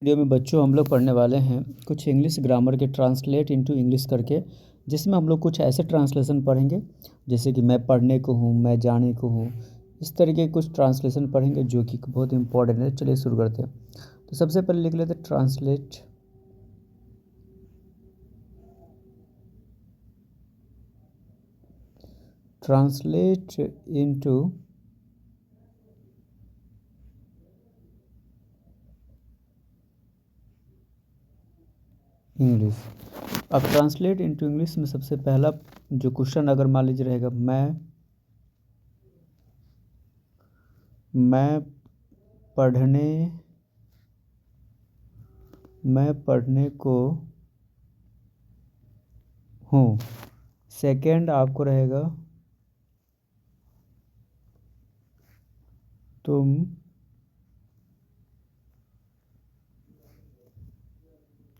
Video में बच्चों हम लोग पढ़ने वाले हैं कुछ इंग्लिश ग्रामर के ट्रांसलेट इनटू इंग्लिश करके, जिसमें हम लोग कुछ ऐसे ट्रांसलेशन पढ़ेंगे जैसे कि मैं पढ़ने को हूँ, मैं जाने को हूँ। इस तरीके के कुछ ट्रांसलेशन पढ़ेंगे जो कि बहुत इंपॉर्टेंट है। चलिए शुरू करते हैं। तो सबसे पहले लिख लेते हैं ट्रांसलेट इनटू इंग्लिश। अब ट्रांसलेट इनटू इंग्लिश में सबसे पहला जो क्वेश्चन अगर मान लीजिए रहेगा, मैं पढ़ने को हूँ। सेकंड आपको रहेगा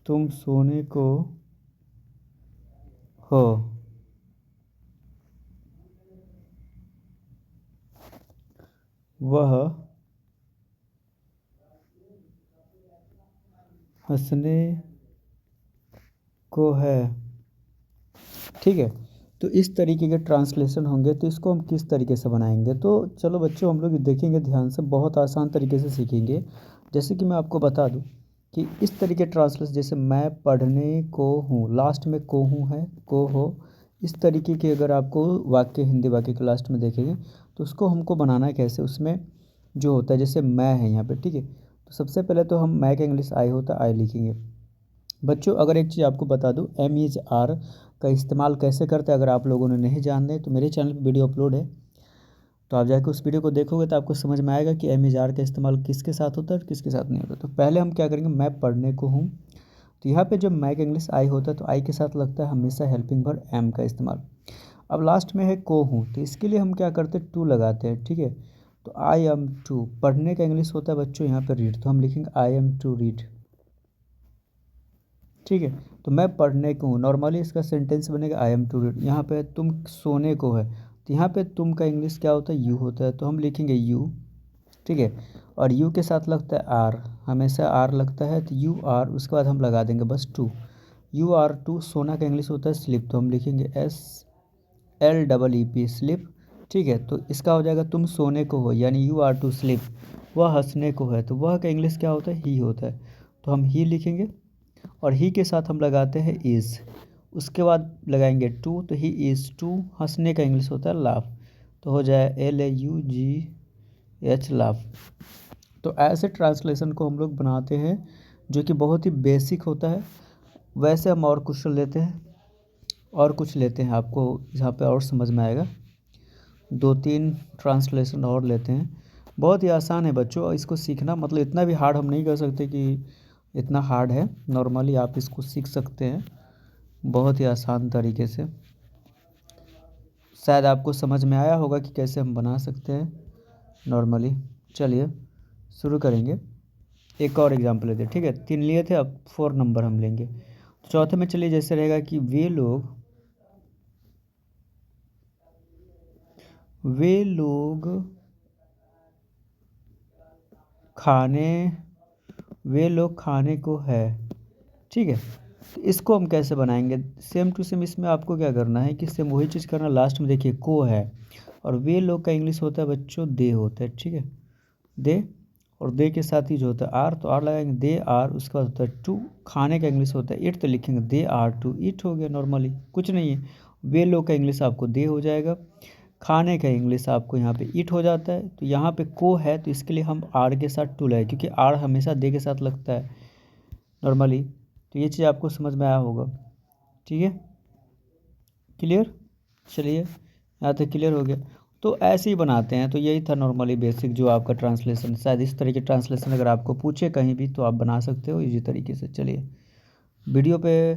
तुम सोने को हो। वह हंसने को है। ठीक है, तो इस तरीके के ट्रांसलेशन होंगे। तो इसको हम किस तरीके से बनाएंगे, तो चलो बच्चों हम लोग देखेंगे ध्यान से, बहुत आसान तरीके से सीखेंगे। जैसे कि मैं आपको बता दूं कि इस तरीके ट्रांसलेशन, जैसे मैं पढ़ने को हूँ, लास्ट में को हूँ है, को हो, इस तरीके के अगर आपको वाक्य हिंदी वाक्य के लास्ट में देखेंगे तो उसको हमको बनाना है कैसे। उसमें जो होता है जैसे मैं है यहाँ पे, ठीक है, तो सबसे पहले तो हम मैं का इंग्लिश आई होता है, आई लिखेंगे। बच्चों अगर एक चीज़ आपको बता दूं, एम इज़ आर का इस्तेमाल कैसे करते हैं, अगर आप लोगों ने नहीं जाने तो मेरे चैनल पर वीडियो अपलोड है, तो आप जाकर उस वीडियो को देखोगे तो आपको समझ में आएगा कि एम इज़ आर का इस्तेमाल किसके साथ होता है और किसके साथ नहीं होता। तो पहले हम क्या करेंगे, मैं पढ़ने को हूँ, तो यहाँ पे जब मैं का इंग्लिश आई होता है तो आई के साथ लगता है हमेशा हेल्पिंग वर्ब एम का इस्तेमाल। अब लास्ट में है को हूँ, तो इसके लिए हम क्या करते हैं, टू लगाते हैं। ठीक है, तो आई एम टू, पढ़ने का इंग्लिश होता है बच्चों यहाँ पे रीड, तो हम लिखेंगे आई एम टू रीड। ठीक है, तो मैं पढ़ने को हूँ, नॉर्मली इसका सेंटेंस बनेगा आई एम टू रीड। यहाँ पे तुम सोने को है, तो यहाँ पे तुम का इंग्लिश क्या होता है, यू होता है, तो हम लिखेंगे यू। ठीक है, और यू के साथ लगता है आर, हमेशा आर लगता है, तो यू आर, उसके बाद हम लगा देंगे बस टू, यू आर टू। सोना का इंग्लिश होता है स्लिप, तो हम लिखेंगे SLEEP स्लिप। ठीक है, तो इसका हो जाएगा तुम सोने को हो, यानी यू आर टू स्लिप। वह हंसने को है, तो वह का इंग्लिश क्या होता है, ही होता है, तो हम ही लिखेंगे, और ही के साथ हम लगाते हैं इज़, उसके बाद लगाएंगे टू, तो ही इज़ टू। हंसने का इंग्लिश होता है लाफ, तो हो जाए LAUGH लाफ। तो ऐसे ट्रांसलेशन को हम लोग बनाते हैं जो कि बहुत ही बेसिक होता है। वैसे हम और क्वेश्चन लेते हैं और कुछ लेते हैं, आपको यहाँ पे और समझ में आएगा। 2-3 ट्रांसलेशन और लेते हैं, बहुत ही आसान है बच्चों, इसको सीखना मतलब इतना भी हार्ड हम नहीं कर सकते कि इतना हार्ड है, नॉर्मली आप इसको सीख सकते हैं बहुत ही आसान तरीके से। शायद आपको समझ में आया होगा कि कैसे हम बना सकते हैं नॉर्मली। चलिए शुरू करेंगे, एक और एग्जांपल लेते हैं। ठीक है, 3 लिए थे, अब 4 नंबर हम लेंगे। तो चौथे में चलिए जैसे रहेगा कि वे लोग खाने को है। ठीक है, तो इसको हम कैसे बनाएंगे, सेम टू सेम इसमें आपको क्या करना है कि सेम वही चीज़ करना। लास्ट में देखिए को है, और वे लोग का इंग्लिश होता है बच्चों दे होता है। ठीक है, दे, और दे के साथ ही जो होता है आर, तो आर लगाएंगे दे आर। उसके बाद होता है टू, खाने का इंग्लिश होता है इट, तो लिखेंगे दे आर टू ईट, हो गया, नॉर्मली कुछ नहीं है। वे लोग का इंग्लिश आपको दे हो जाएगा, खाने का इंग्लिश आपको यहाँ पे ईट हो जाता है। तो यहाँ पे को है, तो इसके लिए हम आर के साथ टू लाए, क्योंकि आर हमेशा दे के साथ लगता है नॉर्मली। तो ये चीज़ आपको समझ में आया होगा। ठीक है, क्लियर, चलिए यहाँ तक क्लियर हो गया। तो ऐसे ही बनाते हैं, तो यही था नॉर्मली बेसिक जो आपका ट्रांसलेशन। शायद इस तरह के ट्रांसलेशन अगर आपको पूछे कहीं भी तो आप बना सकते हो इजी तरीके से। चलिए वीडियो पे